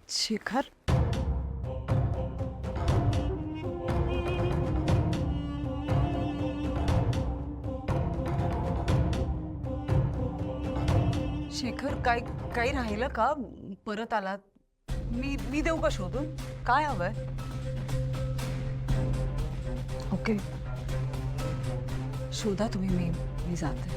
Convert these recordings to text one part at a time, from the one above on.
शेखर, शेखर काही राहिलं का? परत आलात? मी देऊ का शोधून? काय हवंय? ओके, शोधा तुम्ही. मी जाते.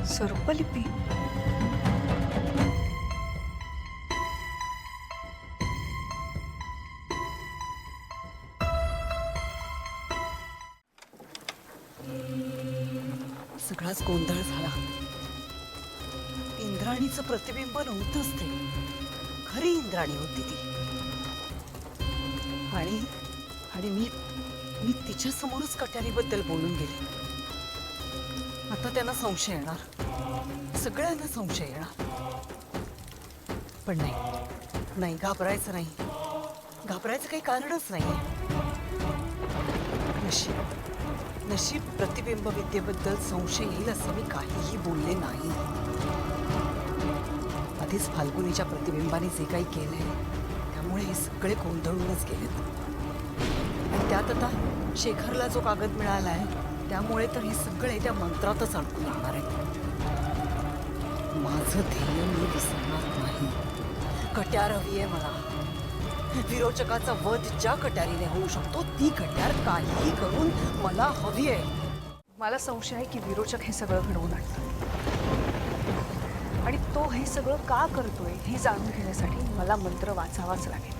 सर्पलिपी. सगळाच गोंधळ झाला. इंद्राणीचं प्रतिबिंब नव्हतंच ते. खरी इंद्राणी होती ती. आणि मी तिच्या समोरच कट्यारीबद्दल बोलून गेले. आता त्यांना संशय येणार. सगळ्यांना संशय येणार. पण नाही, घाबरायचं नाही. घाबरायचं काही कारणच नाही. नशीब प्रतिबिंब विद्येबद्दल संशय येईल असं मी काहीही बोलले नाही. आधीच फाल्गुनीच्या प्रतिबिंबाने जे काही केलंय त्यामुळे हे सगळे गोंधळूनच गेलेत. आणि त्यात आता शेखरला जो कागद मिळालाय त्यामुळे तर हे सगळे त्या मंत्रातच अडकून राहणार आहेत. माझं ध्येय मी विसरणार नाही. कट्यार हवी आहे मला. विरोचकाचा वध ज्या कट्यारीने होऊ शकतो ती कट्यार काहीही करून मला हवी आहे. मला संशय आहे की विरोचक हे सगळं घडवून आणतो आणि तो हे सगळं का करतोय हे जाणून घेण्यासाठी मला मंत्र वाचावाच लागेल.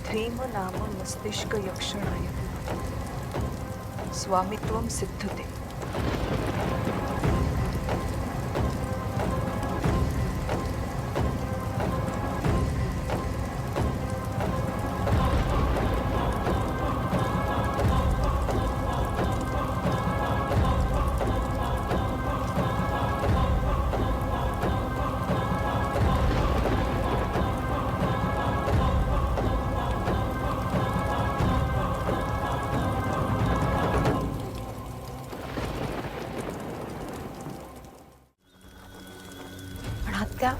ह्रीम नाम मस्तिष्क यक्षणाय स्वामित्वं सिद्धते. त्या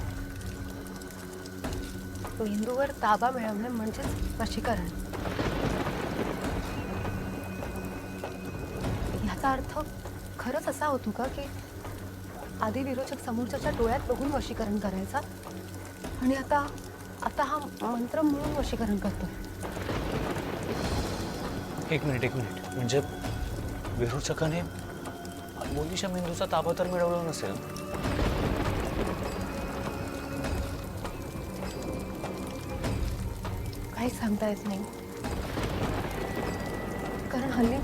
मेंदूवर ताबा मिळवणे म्हणजे वशीकरण. याचा अर्थ खरंच असा होतो का की आधी विरोचक समोरच्याच्या डोळ्यात बघून वशीकरण करायचा आणि आता आता हा मंत्र म्हणून वशीकरण करतो? एक मिनिट म्हणजे विरोचकाने अनमोलीच्या मेंदूचा ताबा तर मिळवला नसेल. काही सांगता येत नाही, कारण हल्ली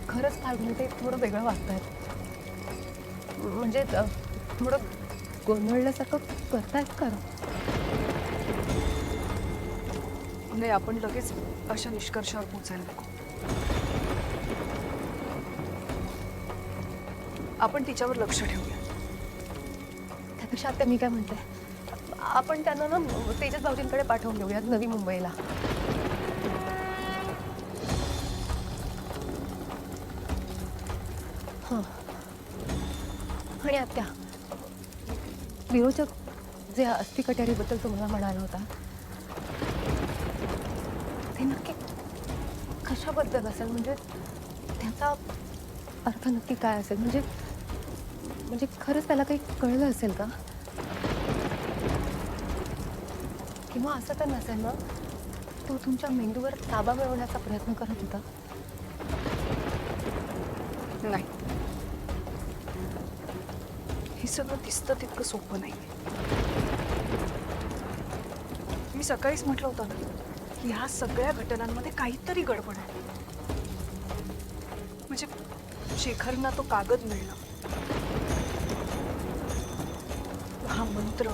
खरंच फाल्गुनी ते थोडं वेगळं वागतायत. म्हणजे थोडं गोंधळल्यासारखं करतायत का? नाही, आपण लगेच अशा निष्कर्षावर पोचायला नको. आपण तिच्यावर लक्ष ठेवूया. त्यापेक्षा आता मी काय म्हणते, आपण त्यांना ना तेजस भाऊजींकडे पाठवून देऊयात नवी मुंबईला. हां, आणि आत्या, विरोचक जे अस्थि कट्यारीबद्दल तुम्हाला म्हणाला होता ते नक्की कशाबद्दल असेल? म्हणजे त्याचा अर्थ नक्की काय असेल? म्हणजे खरंच त्याला काही कळलं असेल का? किंवा असं तर नसेल ना, तो तुमच्या मेंदूवर ताबा मिळवण्याचा प्रयत्न करत होता? नाही, हे सगळं दिसतं तितकं सोपं नाही. मी सकाळीच म्हटलं होतं ना की ह्या सगळ्या घटनांमध्ये काहीतरी गडबड आहे. म्हणजे शेखरना तो कागद मिळणं, हा मंत्र,